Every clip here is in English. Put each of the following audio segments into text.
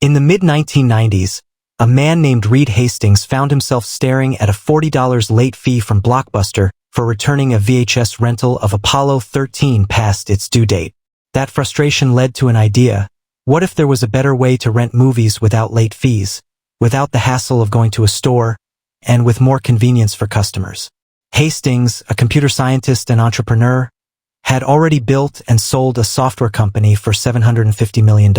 In the mid-1990s, a man named Reed Hastings found himself staring at a $40 late fee from Blockbuster for returning a VHS rental of Apollo 13 past its due date. That frustration led to an idea. What if there was a better way to rent movies without late fees, without the hassle of going to a store, and with more convenience for customers? Hastings, a computer scientist and entrepreneur, had already built and sold a software company for $750 million.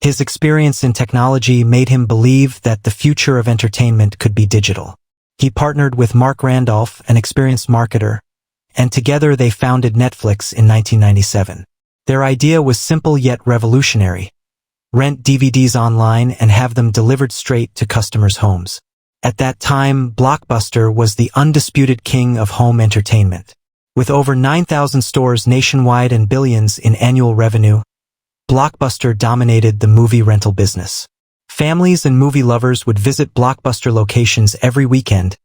His experience in technology made him believe that the future of entertainment could be digital. He partnered with Mark Randolph, an experienced marketer, and together they founded Netflix in 1997. Their idea was simple yet revolutionary. Rent DVDs online and have them delivered straight to customers' homes. At that time, Blockbuster was the undisputed king of home entertainment. With over 9,000 stores nationwide and billions in annual revenue, Blockbuster dominated the movie rental business. Families and movie lovers would visit Blockbuster locations every weekend,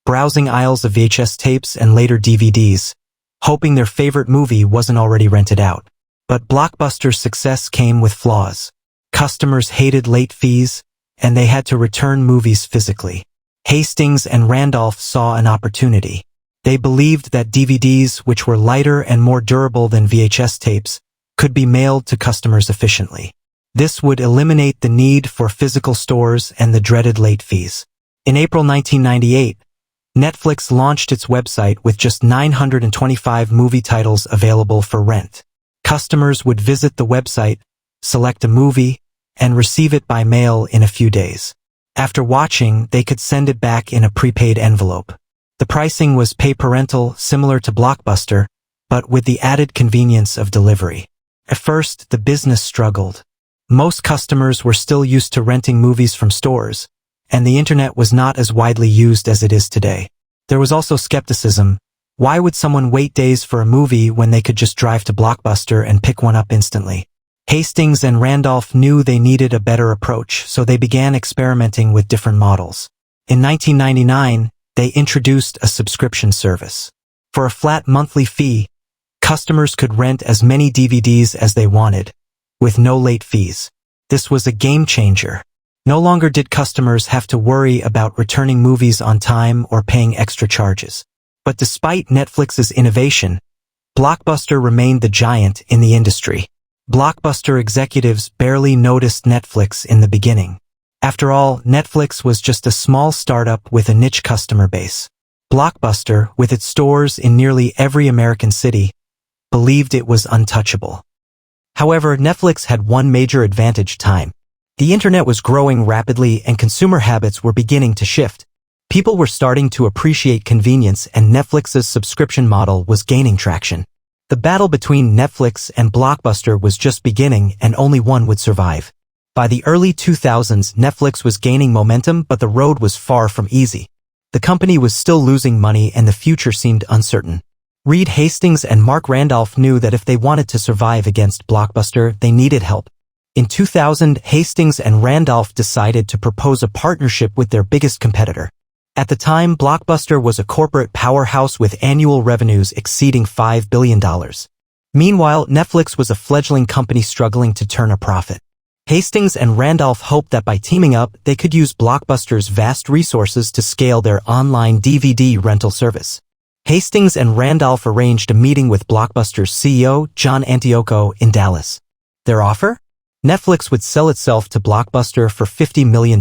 browsing aisles of VHS tapes and later DVDs, hoping their favorite movie wasn't already rented out. But Blockbuster's success came with flaws. Customers hated late fees, and they had to return movies physically. Hastings and Randolph saw an opportunity. They believed that DVDs, which were lighter and more durable than VHS tapes, could be mailed to customers efficiently. This would eliminate the need for physical stores and the dreaded late fees. In April 1998, Netflix launched its website with just 925 movie titles available for rent. Customers would visit the website, select a movie, and receive it by mail in a few days. After watching, they could send it back in a prepaid envelope. The pricing was pay-per-rental, similar to Blockbuster, but with the added convenience of delivery. At first, the business struggled. Most customers were still used to renting movies from stores, and the internet was not as widely used as it is today. There was also skepticism. Why would someone wait days for a movie when they could just drive to Blockbuster and pick one up instantly? Hastings and Randolph knew they needed a better approach, so they began experimenting with different models. In 1999, they introduced a subscription service. For a flat monthly fee, customers could rent as many DVDs as they wanted, with no late fees. This was a game changer. No longer did customers have to worry about returning movies on time or paying extra charges. But despite Netflix's innovation, Blockbuster remained the giant in the industry. Blockbuster executives barely noticed Netflix in the beginning. After all, Netflix was just a small startup with a niche customer base. Blockbuster, with its stores in nearly every American city, believed it was untouchable. However, Netflix had one major advantage: time. The internet was growing rapidly and consumer habits were beginning to shift. People were starting to appreciate convenience, and Netflix's subscription model was gaining traction. The battle between Netflix and Blockbuster was just beginning, and only one would survive. By the early 2000s, Netflix was gaining momentum, but the road was far from easy. The company was still losing money and the future seemed uncertain. Reed Hastings and Mark Randolph knew that if they wanted to survive against Blockbuster, they needed help. In 2000, Hastings and Randolph decided to propose a partnership with their biggest competitor. At the time, Blockbuster was a corporate powerhouse with annual revenues exceeding $5 billion. Meanwhile, Netflix was a fledgling company struggling to turn a profit. Hastings and Randolph hoped that by teaming up, they could use Blockbuster's vast resources to scale their online DVD rental service. Hastings and Randolph arranged a meeting with Blockbuster's CEO, John Antioco, in Dallas. Their offer? Netflix would sell itself to Blockbuster for $50 million.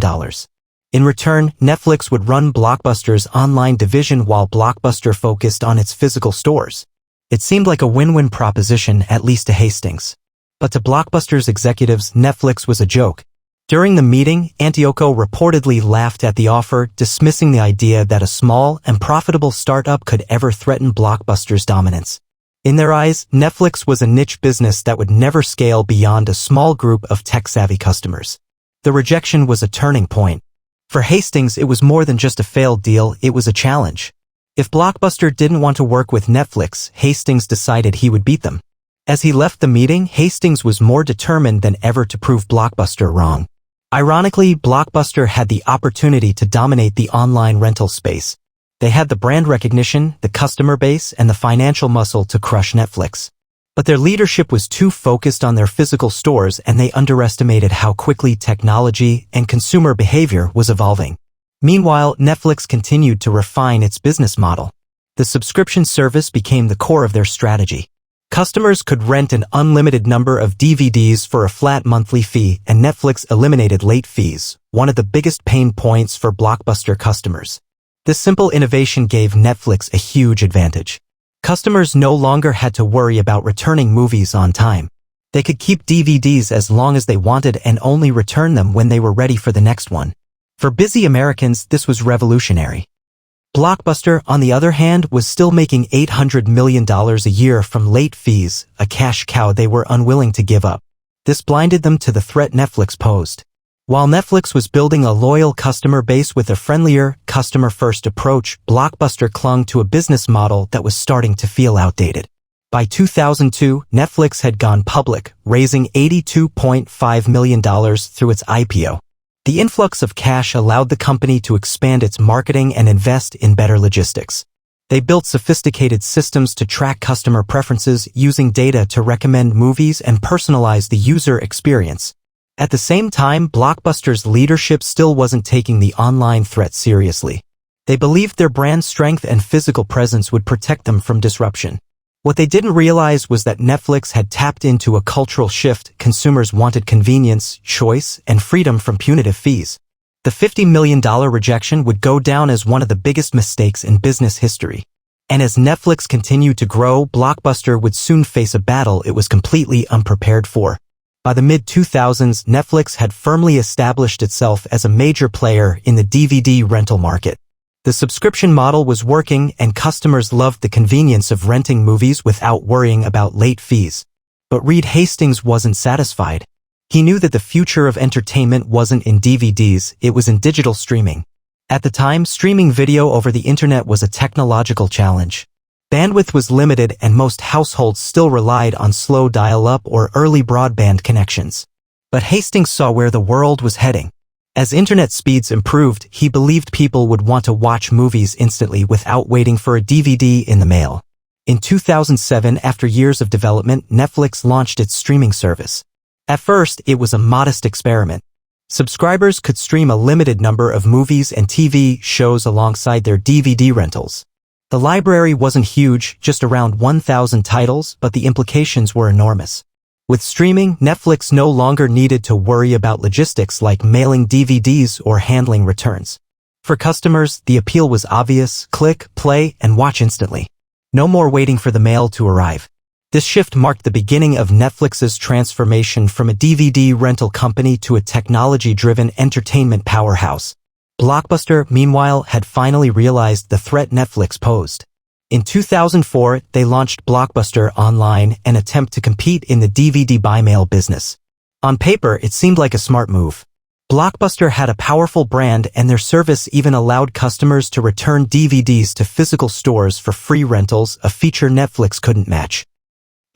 In return, Netflix would run Blockbuster's online division while Blockbuster focused on its physical stores. It seemed like a win-win proposition, at least to Hastings. But to Blockbuster's executives, Netflix was a joke. During the meeting, Antioco reportedly laughed at the offer, dismissing the idea that a small and profitable startup could ever threaten Blockbuster's dominance. In their eyes, Netflix was a niche business that would never scale beyond a small group of tech-savvy customers. The rejection was a turning point. For Hastings, it was more than just a failed deal, it was a challenge. If Blockbuster didn't want to work with Netflix, Hastings decided he would beat them. As he left the meeting, Hastings was more determined than ever to prove Blockbuster wrong. Ironically, Blockbuster had the opportunity to dominate the online rental space. They had the brand recognition, the customer base, and the financial muscle to crush Netflix. But their leadership was too focused on their physical stores and they underestimated how quickly technology and consumer behavior was evolving. Meanwhile, Netflix continued to refine its business model. The subscription service became the core of their strategy. Customers could rent an unlimited number of DVDs for a flat monthly fee, and Netflix eliminated late fees, one of the biggest pain points for Blockbuster customers. This simple innovation gave Netflix a huge advantage. Customers no longer had to worry about returning movies on time. They could keep DVDs as long as they wanted and only return them when they were ready for the next one. For busy Americans, this was revolutionary. Blockbuster, on the other hand, was still making $800 million a year from late fees, a cash cow they were unwilling to give up. This blinded them to the threat Netflix posed. While Netflix was building a loyal customer base with a friendlier, customer-first approach, Blockbuster clung to a business model that was starting to feel outdated. By 2002, Netflix had gone public, raising $82.5 million through its IPO. The influx of cash allowed the company to expand its marketing and invest in better logistics. They built sophisticated systems to track customer preferences using data to recommend movies and personalize the user experience. At the same time, Blockbuster's leadership still wasn't taking the online threat seriously. They believed their brand strength and physical presence would protect them from disruption. What they didn't realize was that Netflix had tapped into a cultural shift. Consumers wanted convenience, choice, and freedom from punitive fees. The $50 million rejection would go down as one of the biggest mistakes in business history. And as Netflix continued to grow, Blockbuster would soon face a battle it was completely unprepared for. By the mid-2000s, Netflix had firmly established itself as a major player in the DVD rental market. The subscription model was working and customers loved the convenience of renting movies without worrying about late fees. But Reed Hastings wasn't satisfied. He knew that the future of entertainment wasn't in DVDs, it was in digital streaming. At the time, streaming video over the internet was a technological challenge. Bandwidth was limited and most households still relied on slow dial-up or early broadband connections. But Hastings saw where the world was heading. As internet speeds improved, he believed people would want to watch movies instantly without waiting for a DVD in the mail. In 2007, after years of development, Netflix launched its streaming service. At first, it was a modest experiment. Subscribers could stream a limited number of movies and TV shows alongside their DVD rentals. The library wasn't huge, just around 1,000 titles, but the implications were enormous. With streaming, Netflix no longer needed to worry about logistics like mailing DVDs or handling returns. For customers, the appeal was obvious: click, play, and watch instantly. No more waiting for the mail to arrive. This shift marked the beginning of Netflix's transformation from a DVD rental company to a technology-driven entertainment powerhouse. Blockbuster, meanwhile, had finally realized the threat Netflix posed. In 2004, they launched Blockbuster Online, an attempt to compete in the DVD buy-mail business. On paper, it seemed like a smart move. Blockbuster had a powerful brand and their service even allowed customers to return DVDs to physical stores for free rentals, a feature Netflix couldn't match.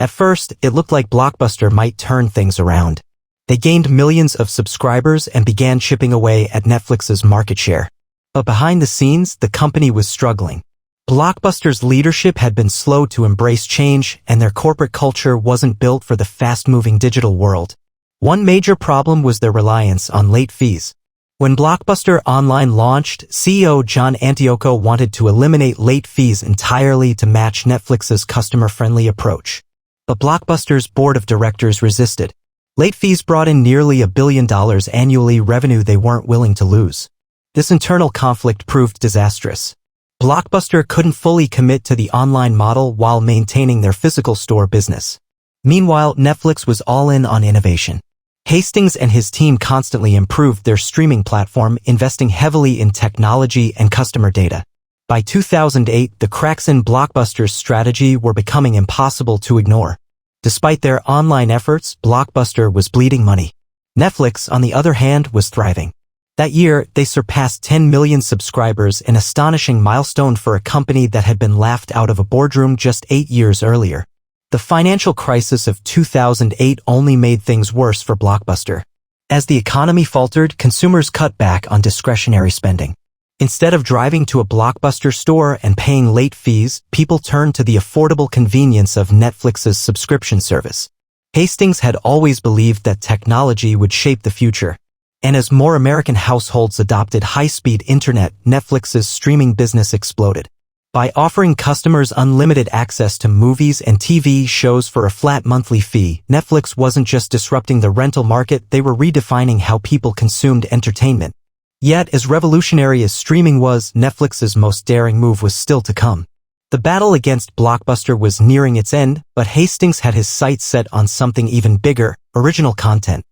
At first, it looked like Blockbuster might turn things around. They gained millions of subscribers and began chipping away at Netflix's market share. But behind the scenes, the company was struggling. Blockbuster's leadership had been slow to embrace change, and their corporate culture wasn't built for the fast-moving digital world. One major problem was their reliance on late fees. When Blockbuster Online launched, CEO John Antioco wanted to eliminate late fees entirely to match Netflix's customer-friendly approach. But Blockbuster's board of directors resisted. Late fees brought in nearly $1 billion annually, revenue they weren't willing to lose. This internal conflict proved disastrous. Blockbuster couldn't fully commit to the online model while maintaining their physical store business. Meanwhile, Netflix was all in on innovation. Hastings and his team constantly improved their streaming platform, investing heavily in technology and customer data. By 2008, the cracks in Blockbuster's strategy were becoming impossible to ignore. Despite their online efforts, Blockbuster was bleeding money. Netflix, on the other hand, was thriving. That year, they surpassed 10 million subscribers, an astonishing milestone for a company that had been laughed out of a boardroom just 8 years earlier. The financial crisis of 2008 only made things worse for Blockbuster. As the economy faltered, consumers cut back on discretionary spending. Instead of driving to a Blockbuster store and paying late fees, people turned to the affordable convenience of Netflix's subscription service. Hastings had always believed that technology would shape the future. And as more American households adopted high-speed internet, Netflix's streaming business exploded. By offering customers unlimited access to movies and TV shows for a flat monthly fee, Netflix wasn't just disrupting the rental market, they were redefining how people consumed entertainment. Yet, as revolutionary as streaming was, Netflix's most daring move was still to come. The battle against Blockbuster was nearing its end, but Hastings had his sights set on something even bigger: original content.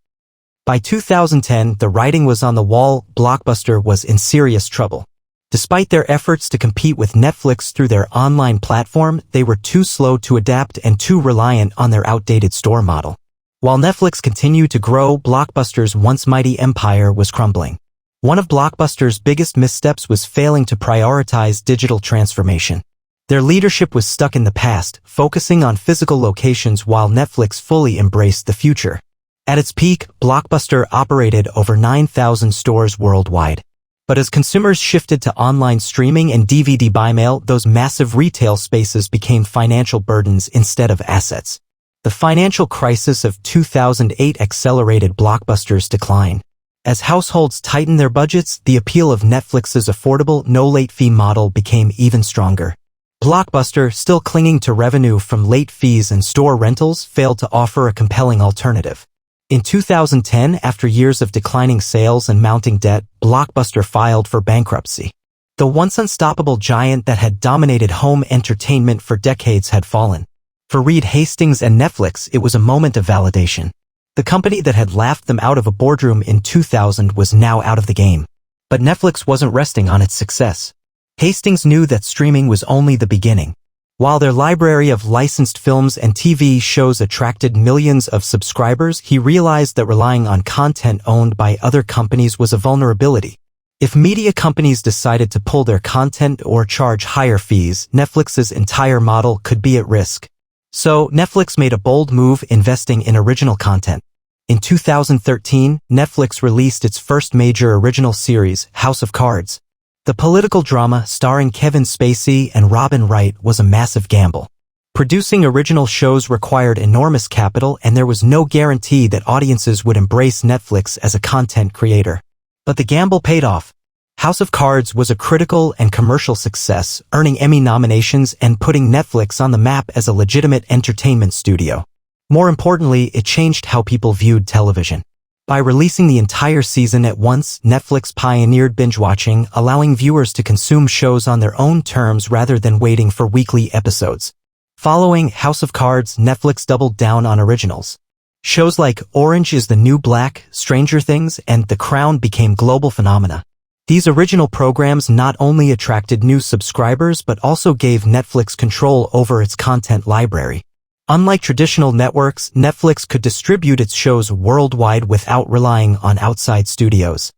By 2010, the writing was on the wall. Blockbuster was in serious trouble. Despite their efforts to compete with Netflix through their online platform, they were too slow to adapt and too reliant on their outdated store model. While Netflix continued to grow, Blockbuster's once mighty empire was crumbling. One of Blockbuster's biggest missteps was failing to prioritize digital transformation. Their leadership was stuck in the past, focusing on physical locations while Netflix fully embraced the future. At its peak, Blockbuster operated over 9,000 stores worldwide. But as consumers shifted to online streaming and DVD by mail, those massive retail spaces became financial burdens instead of assets. The financial crisis of 2008 accelerated Blockbuster's decline. As households tightened their budgets, the appeal of Netflix's affordable, no-late-fee model became even stronger. Blockbuster, still clinging to revenue from late fees and store rentals, failed to offer a compelling alternative. In 2010, after years of declining sales and mounting debt, Blockbuster filed for bankruptcy. The once unstoppable giant that had dominated home entertainment for decades had fallen. For Reed Hastings and Netflix, it was a moment of validation. The company that had laughed them out of a boardroom in 2000 was now out of the game. But Netflix wasn't resting on its success. Hastings knew that streaming was only the beginning. While their library of licensed films and TV shows attracted millions of subscribers, he realized that relying on content owned by other companies was a vulnerability. If media companies decided to pull their content or charge higher fees, Netflix's entire model could be at risk. So, Netflix made a bold move, investing in original content. In 2013, Netflix released its first major original series, House of Cards. The political drama, starring Kevin Spacey and Robin Wright, was a massive gamble. Producing original shows required enormous capital, and there was no guarantee that audiences would embrace Netflix as a content creator. But the gamble paid off. House of Cards was a critical and commercial success, earning Emmy nominations and putting Netflix on the map as a legitimate entertainment studio. More importantly, it changed how people viewed television. By releasing the entire season at once, Netflix pioneered binge-watching, allowing viewers to consume shows on their own terms rather than waiting for weekly episodes. Following House of Cards, Netflix doubled down on originals. Shows like Orange is the New Black, Stranger Things, and The Crown became global phenomena. These original programs not only attracted new subscribers but also gave Netflix control over its content library. Unlike traditional networks, Netflix could distribute its shows worldwide without relying on outside studios.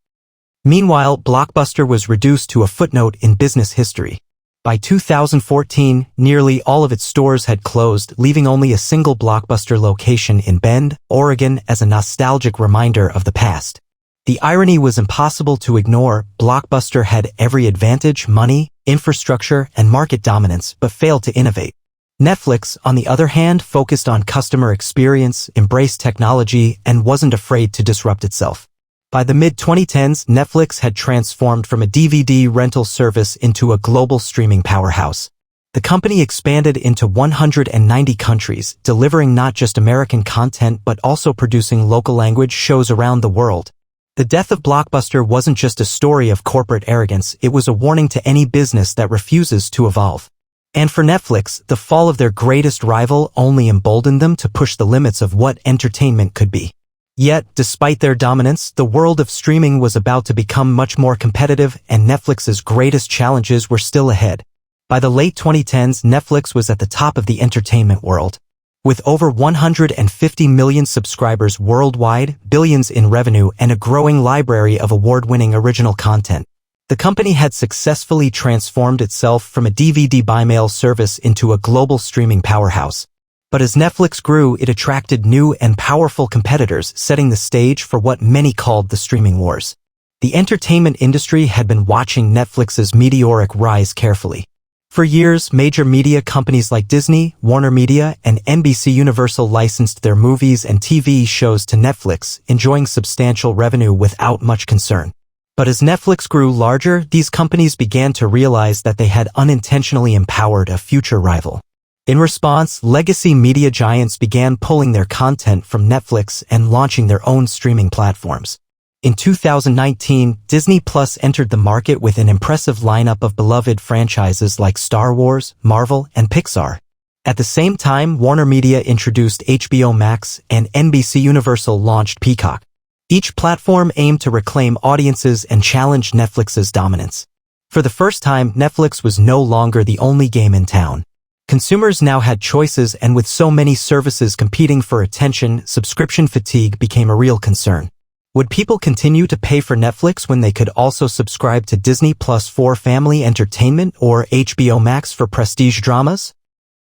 Meanwhile, Blockbuster was reduced to a footnote in business history. By 2014, nearly all of its stores had closed, leaving only a single Blockbuster location in Bend, Oregon, as a nostalgic reminder of the past. The irony was impossible to ignore. Blockbuster had every advantage: money, infrastructure, and market dominance, but failed to innovate. Netflix, on the other hand, focused on customer experience, embraced technology, and wasn't afraid to disrupt itself. By the mid-2010s, Netflix had transformed from a DVD rental service into a global streaming powerhouse. The company expanded into 190 countries, delivering not just American content but also producing local language shows around the world. The death of Blockbuster wasn't just a story of corporate arrogance, it was a warning to any business that refuses to evolve. And for Netflix, the fall of their greatest rival only emboldened them to push the limits of what entertainment could be. Yet, despite their dominance, the world of streaming was about to become much more competitive, and Netflix's greatest challenges were still ahead. By the late 2010s, Netflix was at the top of the entertainment world. With over 150 million subscribers worldwide, billions in revenue, and a growing library of award-winning original content, the company had successfully transformed itself from a DVD by mail service into a global streaming powerhouse. But as Netflix grew, it attracted new and powerful competitors, setting the stage for what many called the streaming wars. The entertainment industry had been watching Netflix's meteoric rise carefully. For years, major media companies like Disney, Warner Media, and NBC Universal licensed their movies and TV shows to Netflix, enjoying substantial revenue without much concern. But as Netflix grew larger, these companies began to realize that they had unintentionally empowered a future rival. In response, legacy media giants began pulling their content from Netflix and launching their own streaming platforms. In 2019, Disney Plus entered the market with an impressive lineup of beloved franchises like Star Wars, Marvel, and Pixar. At the same time, Warner Media introduced HBO Max and NBC Universal launched Peacock. Each platform aimed to reclaim audiences and challenge Netflix's dominance. For the first time, Netflix was no longer the only game in town. Consumers now had choices, and with so many services competing for attention, subscription fatigue became a real concern. Would people continue to pay for Netflix when they could also subscribe to Disney Plus for family entertainment or HBO Max for prestige dramas?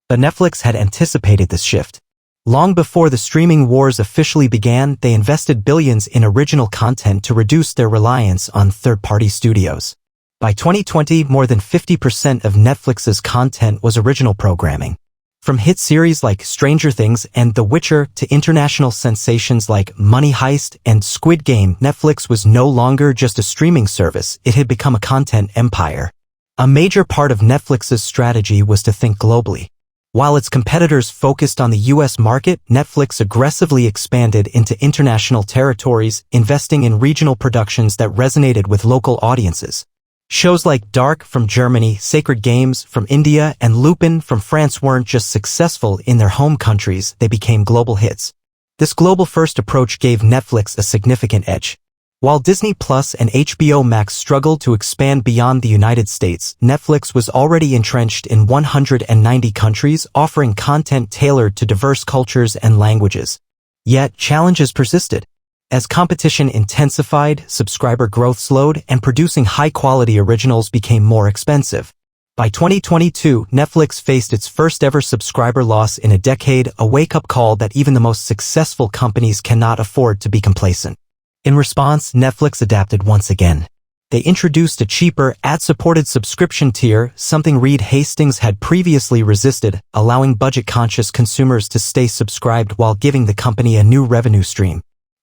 But Netflix had anticipated this shift. Long before the streaming wars officially began, they invested billions in original content to reduce their reliance on third-party studios. By 2020, more than 50% of Netflix's content was original programming. From hit series like Stranger Things and The Witcher to international sensations like Money Heist and Squid Game, Netflix was no longer just a streaming service, it had become a content empire. A major part of Netflix's strategy was to think globally. While its competitors focused on the US market, Netflix aggressively expanded into international territories, investing in regional productions that resonated with local audiences. Shows like Dark from Germany, Sacred Games from India, and Lupin from France weren't just successful in their home countries, they became global hits. This global-first approach gave Netflix a significant edge. While Disney Plus and HBO Max struggled to expand beyond the United States, Netflix was already entrenched in 190 countries, offering content tailored to diverse cultures and languages. Yet, challenges persisted. As competition intensified, subscriber growth slowed, and producing high-quality originals became more expensive. By 2022, Netflix faced its first-ever subscriber loss in a decade, a wake-up call that even the most successful companies cannot afford to be complacent. In response, Netflix adapted once again. They introduced a cheaper, ad-supported subscription tier, something Reed Hastings had previously resisted, allowing budget-conscious consumers to stay subscribed while giving the company a new revenue stream.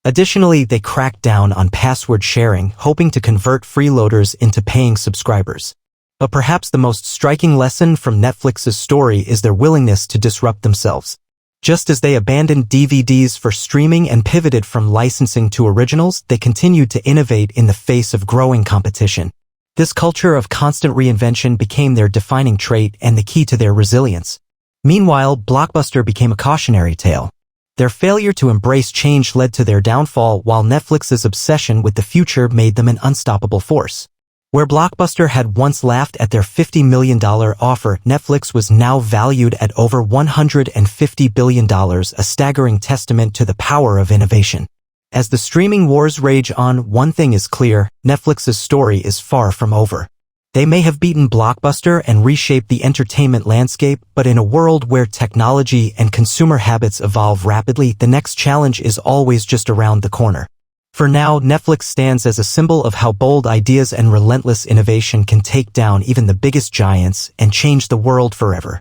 Additionally, they cracked down on password sharing, hoping to convert freeloaders into paying subscribers. But perhaps the most striking lesson from Netflix's story is their willingness to disrupt themselves. Just as they abandoned DVDs for streaming and pivoted from licensing to originals, they continued to innovate in the face of growing competition. This culture of constant reinvention became their defining trait and the key to their resilience. Meanwhile, Blockbuster became a cautionary tale. Their failure to embrace change led to their downfall, while Netflix's obsession with the future made them an unstoppable force. Where Blockbuster had once laughed at their $50 million offer, Netflix was now valued at over $150 billion, a staggering testament to the power of innovation. As the streaming wars rage on, one thing is clear: Netflix's story is far from over. They may have beaten Blockbuster and reshaped the entertainment landscape, but in a world where technology and consumer habits evolve rapidly, the next challenge is always just around the corner. For now, Netflix stands as a symbol of how bold ideas and relentless innovation can take down even the biggest giants and change the world forever.